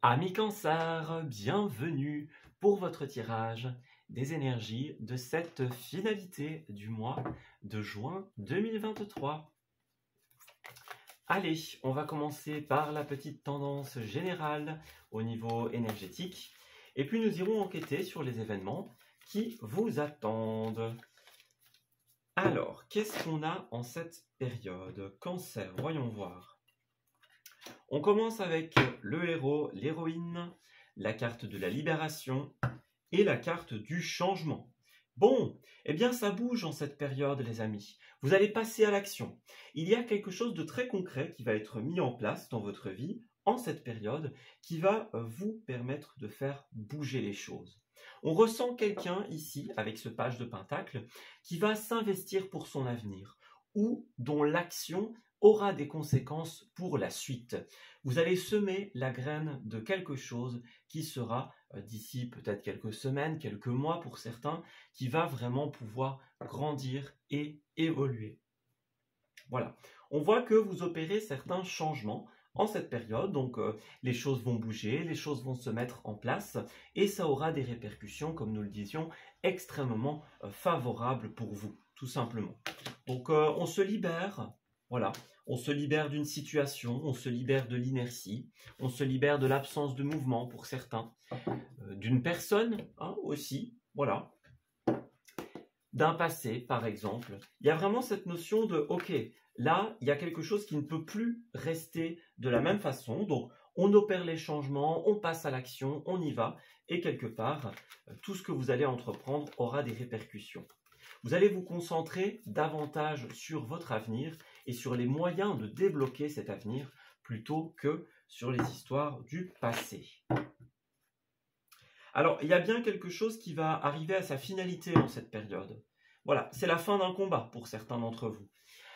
Amis Cancer, bienvenue pour votre tirage des énergies de cette finalité du mois de juin 2023. Allez, on va commencer par la petite tendance générale au niveau énergétique et puis nous irons enquêter sur les événements qui vous attendent. Alors, qu'est-ce qu'on a en cette période? Cancer, voyons voir. On commence avec le héros, l'héroïne, la carte de la libération et la carte du changement. Bon, eh bien ça bouge en cette période les amis. Vous allez passer à l'action. Il y a quelque chose de très concret qui va être mis en place dans votre vie en cette période qui va vous permettre de faire bouger les choses. On ressent quelqu'un ici, avec ce page de Pentacle, qui va s'investir pour son avenir ou dont l'action aura des conséquences pour la suite. Vous allez semer la graine de quelque chose qui sera, d'ici peut-être quelques semaines, quelques mois pour certains, qui va vraiment pouvoir grandir et évoluer. Voilà. On voit que vous opérez certains changements en cette période, donc les choses vont bouger, les choses vont se mettre en place et ça aura des répercussions, comme nous le disions, extrêmement favorables pour vous, tout simplement. Donc on se libère, voilà. On se libère d'une situation, on se libère de l'inertie, on se libère de l'absence de mouvement pour certains, d'une personne aussi, voilà, d'un passé par exemple. Il y a vraiment cette notion de, ok, là, il y a quelque chose qui ne peut plus rester de la même façon, donc on opère les changements, on passe à l'action, on y va, et quelque part, tout ce que vous allez entreprendre aura des répercussions. Vous allez vous concentrer davantage sur votre avenir et sur les moyens de débloquer cet avenir plutôt que sur les histoires du passé. Alors, il y a bien quelque chose qui va arriver à sa finalité en cette période. Voilà, c'est la fin d'un combat pour certains d'entre vous.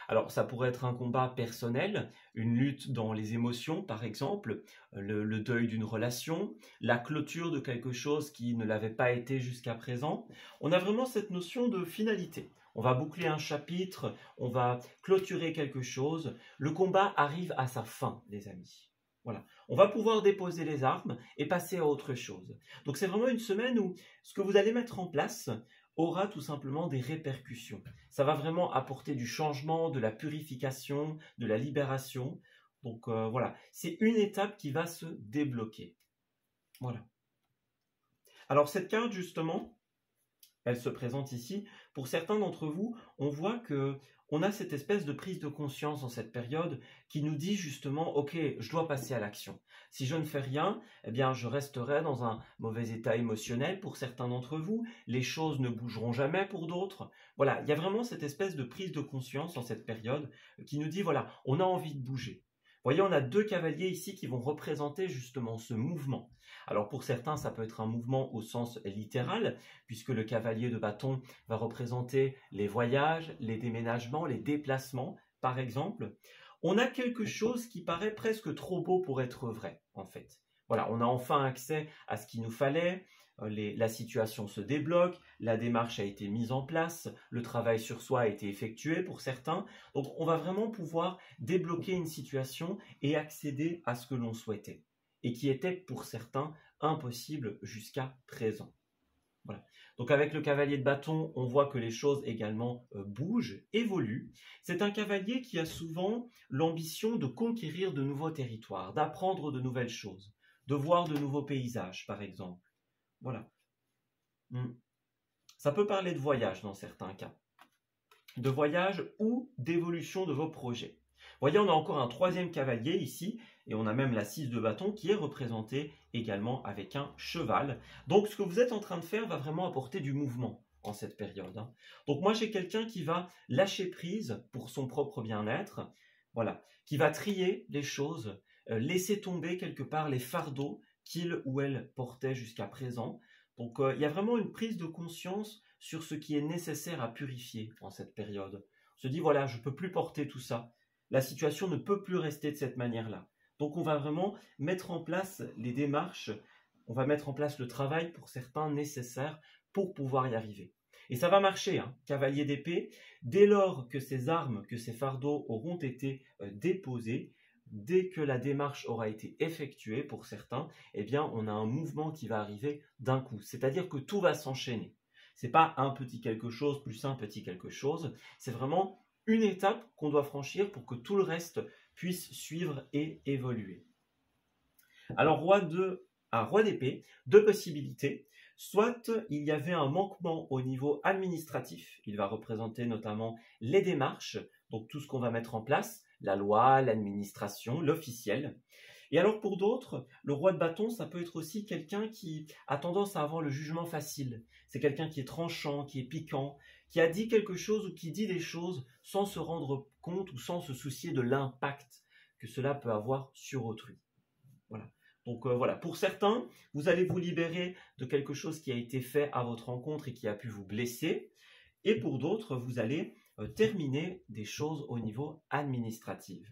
Alors, ça pourrait être un combat personnel, une lutte dans les émotions, par exemple, le deuil d'une relation, la clôture de quelque chose qui ne l'avait pas été jusqu'à présent. On a vraiment cette notion de finalité. On va boucler un chapitre, on va clôturer quelque chose. Le combat arrive à sa fin, les amis. Voilà. On va pouvoir déposer les armes et passer à autre chose. Donc, c'est vraiment une semaine où ce que vous allez mettre en place aura tout simplement des répercussions. Ça va vraiment apporter du changement, de la purification, de la libération. Donc voilà, c'est une étape qui va se débloquer. Voilà. Alors cette carte justement, elle se présente ici. Pour certains d'entre vous, on voit que on a cette espèce de prise de conscience en cette période qui nous dit justement, ok, je dois passer à l'action. Si je ne fais rien, eh bien, je resterai dans un mauvais état émotionnel pour certains d'entre vous. Les choses ne bougeront jamais pour d'autres. Voilà, il y a vraiment cette espèce de prise de conscience en cette période qui nous dit, voilà, on a envie de bouger. Vous voyez, on a deux cavaliers ici qui vont représenter justement ce mouvement. Alors pour certains, ça peut être un mouvement au sens littéral, puisque le cavalier de bâton va représenter les voyages, les déménagements, les déplacements, par exemple. On a quelque chose qui paraît presque trop beau pour être vrai, en fait. Voilà, on a enfin accès à ce qu'il nous fallait, la situation se débloque, la démarche a été mise en place, le travail sur soi a été effectué pour certains. Donc on va vraiment pouvoir débloquer une situation et accéder à ce que l'on souhaitait et qui était pour certains impossible jusqu'à présent. Voilà. Donc avec le cavalier de bâton, on voit que les choses également bougent, évoluent. C'est un cavalier qui a souvent l'ambition de conquérir de nouveaux territoires, d'apprendre de nouvelles choses, de voir de nouveaux paysages, par exemple. Voilà. Ça peut parler de voyage dans certains cas. De voyage ou d'évolution de vos projets. Vous voyez, on a encore un troisième cavalier ici, et on a même la 6 de bâton qui est représentée également avec un cheval. Donc ce que vous êtes en train de faire va vraiment apporter du mouvement en cette période. Donc moi j'ai quelqu'un qui va lâcher prise pour son propre bien-être, voilà, qui va trier les choses, laisser tomber quelque part les fardeaux qu'il ou elle portait jusqu'à présent. Donc il y a vraiment une prise de conscience sur ce qui est nécessaire à purifier en cette période. On se dit voilà, je ne peux plus porter tout ça. La situation ne peut plus rester de cette manière-là. Donc on va vraiment mettre en place les démarches, on va mettre en place le travail pour certains nécessaires pour pouvoir y arriver. Et ça va marcher, hein, cavalier d'épée, dès lors que ces armes, que ces fardeaux auront été déposés, dès que la démarche aura été effectuée pour certains, eh bien, on a un mouvement qui va arriver d'un coup. C'est-à-dire que tout va s'enchaîner. C'est pas un petit quelque chose plus un petit quelque chose. C'est vraiment une étape qu'on doit franchir pour que tout le reste puisse suivre et évoluer. Alors, roi d'épée, deux possibilités. Soit il y avait un manquement au niveau administratif, il va représenter notamment les démarches, donc tout ce qu'on va mettre en place, la loi, l'administration, l'officiel. Et alors pour d'autres, le roi de bâton, ça peut être aussi quelqu'un qui a tendance à avoir le jugement facile. C'est quelqu'un qui est tranchant, qui est piquant, qui a dit quelque chose ou qui dit des choses sans se rendre compte ou sans se soucier de l'impact que cela peut avoir sur autrui. Voilà. Donc voilà, pour certains, vous allez vous libérer de quelque chose qui a été fait à votre rencontre et qui a pu vous blesser. Et pour d'autres, vous allez terminer des choses au niveau administratif.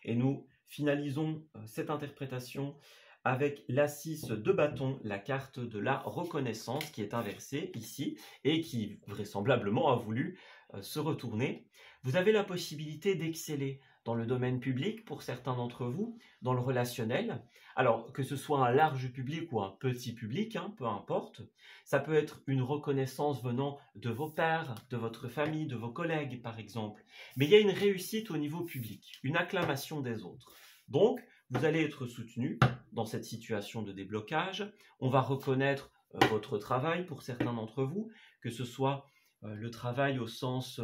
Et nous finalisons cette interprétation avec l'A6 de bâton, la carte de la reconnaissance qui est inversée ici et qui vraisemblablement a voulu se retourner. Vous avez la possibilité d'exceller dans le domaine public pour certains d'entre vous, dans le relationnel. Alors que ce soit un large public ou un petit public, peu importe, ça peut être une reconnaissance venant de vos pairs, de votre famille, de vos collègues par exemple. Mais il y a une réussite au niveau public, une acclamation des autres. Donc, vous allez être soutenu dans cette situation de déblocage. On va reconnaître votre travail pour certains d'entre vous, que ce soit le travail au sens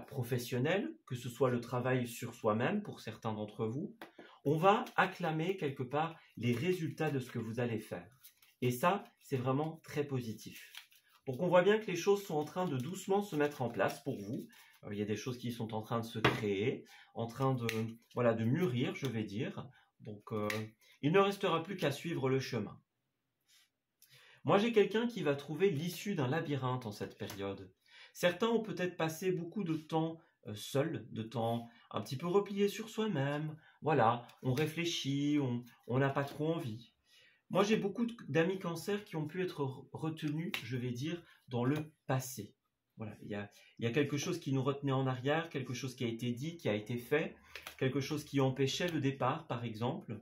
professionnel, que ce soit le travail sur soi-même pour certains d'entre vous. On va acclamer quelque part les résultats de ce que vous allez faire. Et ça, c'est vraiment très positif. Donc on voit bien que les choses sont en train de doucement se mettre en place pour vous. Il y a des choses qui sont en train de se créer, en train de mûrir, je vais dire. Donc il ne restera plus qu'à suivre le chemin. Moi, j'ai quelqu'un qui va trouver l'issue d'un labyrinthe en cette période. Certains ont peut-être passé beaucoup de temps seuls, de temps un petit peu repliés sur soi-même. Voilà, on réfléchit, on n'a pas trop envie. Moi, j'ai beaucoup d'amis cancers qui ont pu être retenus, je vais dire, dans le passé. Voilà, il y a quelque chose qui nous retenait en arrière, quelque chose qui a été dit, qui a été fait, quelque chose qui empêchait le départ, par exemple.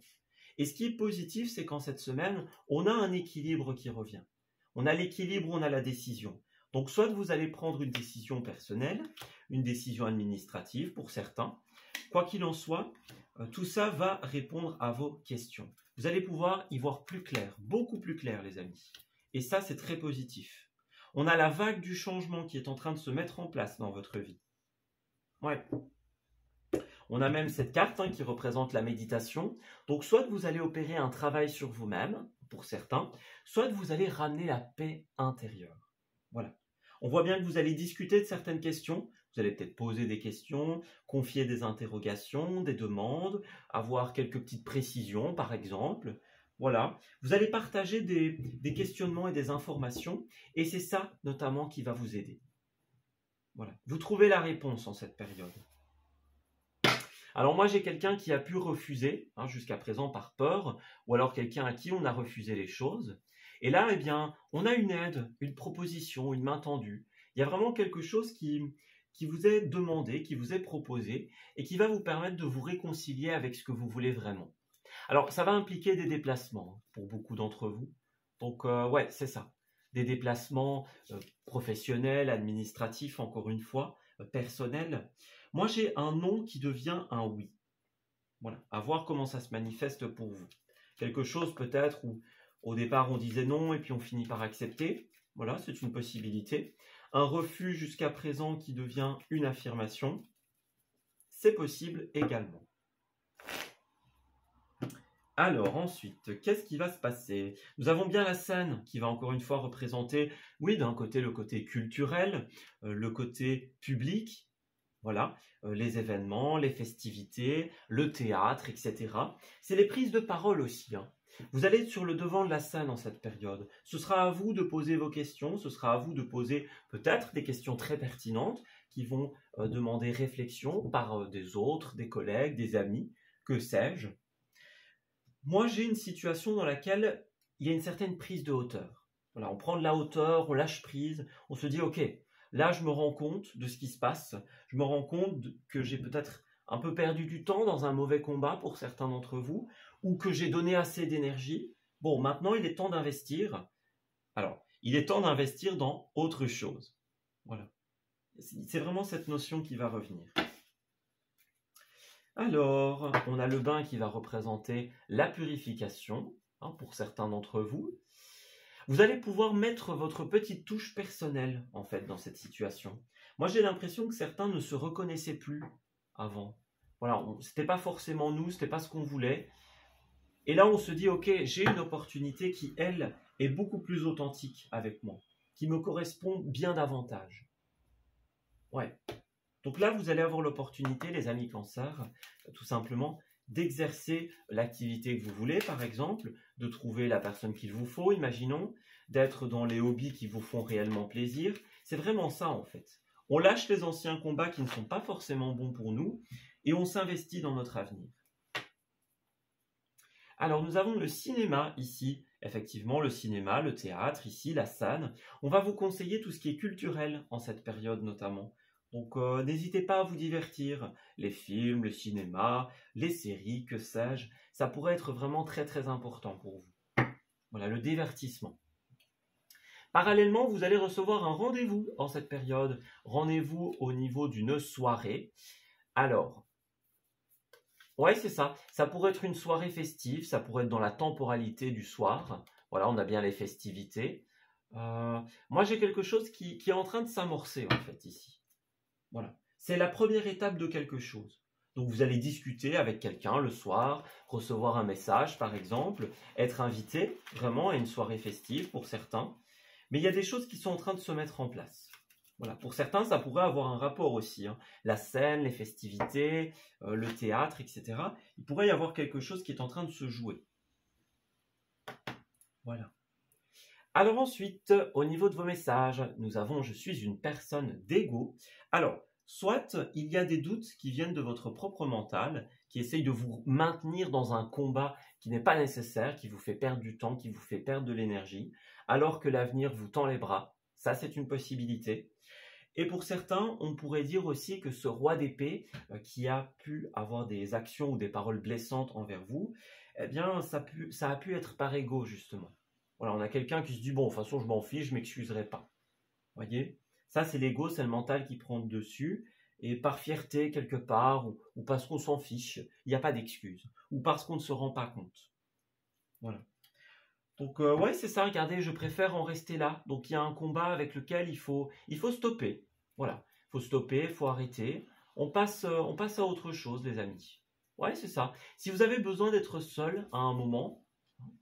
Et ce qui est positif, c'est qu'en cette semaine, on a un équilibre qui revient. On a l'équilibre, on a la décision. Donc, soit vous allez prendre une décision personnelle, une décision administrative pour certains. Quoi qu'il en soit, tout ça va répondre à vos questions. Vous allez pouvoir y voir plus clair, beaucoup plus clair, les amis. Et ça, c'est très positif. On a la vague du changement qui est en train de se mettre en place dans votre vie. Ouais. On a même cette carte qui représente la méditation. Donc, soit vous allez opérer un travail sur vous-même, pour certains, soit vous allez ramener la paix intérieure. Voilà. On voit bien que vous allez discuter de certaines questions. Vous allez peut-être poser des questions, confier des interrogations, des demandes, avoir quelques petites précisions, par exemple. Voilà. Vous allez partager des questionnements et des informations. Et c'est ça, notamment, qui va vous aider. Voilà. Vous trouvez la réponse en cette période. Alors moi, j'ai quelqu'un qui a pu refuser, jusqu'à présent par peur, ou alors quelqu'un à qui on a refusé les choses. Et là, eh bien, on a une aide, une proposition, une main tendue. Il y a vraiment quelque chose qui vous est demandé, qui vous est proposé, et qui va vous permettre de vous réconcilier avec ce que vous voulez vraiment. Alors, ça va impliquer des déplacements pour beaucoup d'entre vous. Donc, ouais, c'est ça. Des déplacements professionnels, administratifs, encore une fois, personnels. Moi, j'ai un non qui devient un oui. Voilà, à voir comment ça se manifeste pour vous. Quelque chose peut-être où au départ on disait non et puis on finit par accepter. Voilà, c'est une possibilité. Un refus jusqu'à présent qui devient une affirmation. C'est possible également. Alors ensuite, qu'est-ce qui va se passer? Nous avons bien la scène qui va encore une fois représenter, oui, d'un côté le côté culturel, le côté public, voilà, les événements, les festivités, le théâtre, etc. C'est les prises de parole aussi. Vous allez être sur le devant de la scène en cette période. Ce sera à vous de poser vos questions, ce sera à vous de poser peut-être des questions très pertinentes qui vont demander réflexion par des autres, des collègues, des amis, que sais-je. Moi, j'ai une situation dans laquelle il y a une certaine prise de hauteur. Voilà, on prend de la hauteur, on lâche prise, on se dit « Ok, là, je me rends compte de ce qui se passe, je me rends compte que j'ai peut-être un peu perdu du temps dans un mauvais combat pour certains d'entre vous, ou que j'ai donné assez d'énergie. Bon, maintenant, il est temps d'investir. Alors, il est temps d'investir dans autre chose. Voilà. C'est vraiment cette notion qui va revenir. Alors, on a le bain qui va représenter la purification, hein, pour certains d'entre vous. Vous allez pouvoir mettre votre petite touche personnelle, en fait, dans cette situation. Moi, j'ai l'impression que certains ne se reconnaissaient plus avant. Voilà, c'était pas forcément nous, c'était pas ce qu'on voulait. Et là, on se dit, ok, j'ai une opportunité qui, elle, est beaucoup plus authentique avec moi, qui me correspond bien davantage. Ouais. Donc là, vous allez avoir l'opportunité, les amis Cancer, tout simplement, d'exercer l'activité que vous voulez, par exemple, de trouver la personne qu'il vous faut, imaginons, d'être dans les hobbies qui vous font réellement plaisir. C'est vraiment ça, en fait. On lâche les anciens combats qui ne sont pas forcément bons pour nous et on s'investit dans notre avenir. Alors, nous avons le cinéma ici. Effectivement, le cinéma, le théâtre, ici, la scène. On va vous conseiller tout ce qui est culturel en cette période, notamment. Donc, n'hésitez pas à vous divertir. Les films, le cinéma, les séries, que sais-je, ça pourrait être vraiment très, très important pour vous. Voilà, le divertissement. Parallèlement, vous allez recevoir un rendez-vous en cette période. Rendez-vous au niveau d'une soirée. Alors, ouais, c'est ça. Ça pourrait être une soirée festive, ça pourrait être dans la temporalité du soir. Voilà, on a bien les festivités. Moi, j'ai quelque chose qui est en train de s'amorcer, en fait, ici. Voilà. C'est la première étape de quelque chose. Donc, vous allez discuter avec quelqu'un le soir, recevoir un message, par exemple, être invité vraiment à une soirée festive pour certains. Mais il y a des choses qui sont en train de se mettre en place. Voilà. Pour certains, ça pourrait avoir un rapport aussi, hein. La scène, les festivités, le théâtre, etc. Il pourrait y avoir quelque chose qui est en train de se jouer. Voilà. Alors ensuite, au niveau de vos messages, nous avons « Je suis une personne d'ego ». Alors, soit il y a des doutes qui viennent de votre propre mental, qui essayent de vous maintenir dans un combat qui n'est pas nécessaire, qui vous fait perdre du temps, qui vous fait perdre de l'énergie, alors que l'avenir vous tend les bras. Ça, c'est une possibilité. Et pour certains, on pourrait dire aussi que ce roi d'épée qui a pu avoir des actions ou des paroles blessantes envers vous, eh bien, ça a pu être par ego, justement. Voilà, on a quelqu'un qui se dit, bon, de toute façon, je m'en fiche, je m'excuserai pas. Voyez? Ça, c'est l'ego, c'est le mental qui prend le dessus. Et par fierté, quelque part, ou parce qu'on s'en fiche, il n'y a pas d'excuse. Ou parce qu'on ne se rend pas compte. Voilà. Donc, ouais, c'est ça, regardez, je préfère en rester là. Donc, il y a un combat avec lequel il faut stopper. Voilà, il faut stopper, il faut arrêter. On passe à autre chose, les amis. Ouais, c'est ça. Si vous avez besoin d'être seul à un moment,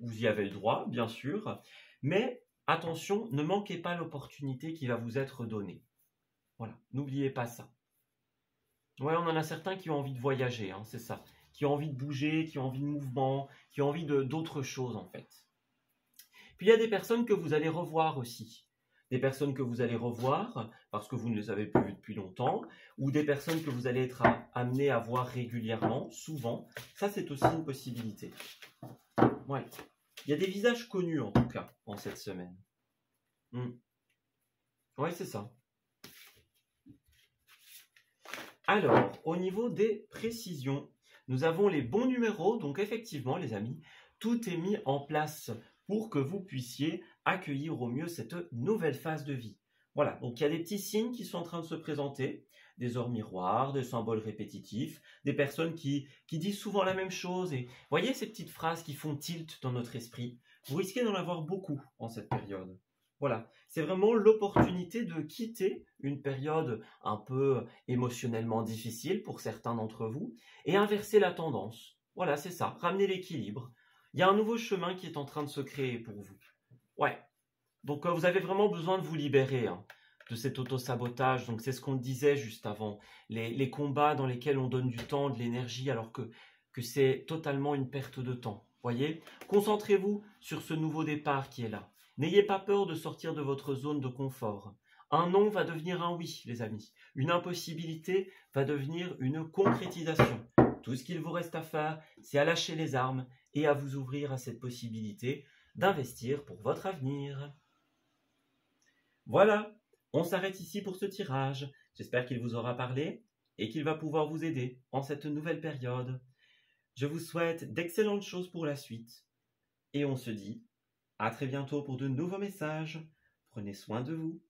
vous y avez le droit, bien sûr. Mais attention, ne manquez pas l'opportunité qui va vous être donnée. Voilà, n'oubliez pas ça. Ouais, on en a certains qui ont envie de voyager, hein, c'est ça. Qui ont envie de bouger, qui ont envie de mouvement, qui ont envie d'autres choses, en fait. Puis il y a des personnes que vous allez revoir aussi. Des personnes que vous allez revoir parce que vous ne les avez plus vues depuis longtemps, ou des personnes que vous allez être amenés à voir régulièrement, souvent. Ça, c'est aussi une possibilité. Ouais. Il y a des visages connus, en tout cas, en cette semaine. Ouais, c'est ça. Alors, au niveau des précisions, nous avons les bons numéros. Donc, effectivement, les amis, tout est mis en place pour que vous puissiez accueillir au mieux cette nouvelle phase de vie. Voilà, donc il y a des petits signes qui sont en train de se présenter, des ors miroirs, des symboles répétitifs, des personnes qui disent souvent la même chose. Et voyez ces petites phrases qui font tilt dans notre esprit. Vous risquez d'en avoir beaucoup en cette période. Voilà, c'est vraiment l'opportunité de quitter une période un peu émotionnellement difficile pour certains d'entre vous et inverser la tendance. Voilà, c'est ça, ramener l'équilibre. Il y a un nouveau chemin qui est en train de se créer pour vous. Ouais, donc vous avez vraiment besoin de vous libérer de cet auto-sabotage. Donc c'est ce qu'on disait juste avant, les combats dans lesquels on donne du temps, de l'énergie, alors que c'est totalement une perte de temps. Voyez, concentrez-vous sur ce nouveau départ qui est là. N'ayez pas peur de sortir de votre zone de confort. Un non va devenir un oui, les amis. Une impossibilité va devenir une concrétisation. Tout ce qu'il vous reste à faire, c'est à lâcher les armes et à vous ouvrir à cette possibilité d'investir pour votre avenir. Voilà, on s'arrête ici pour ce tirage. J'espère qu'il vous aura parlé. et qu'il va pouvoir vous aider en cette nouvelle période. Je vous souhaite d'excellentes choses pour la suite et on se dit à très bientôt pour de nouveaux messages. Prenez soin de vous.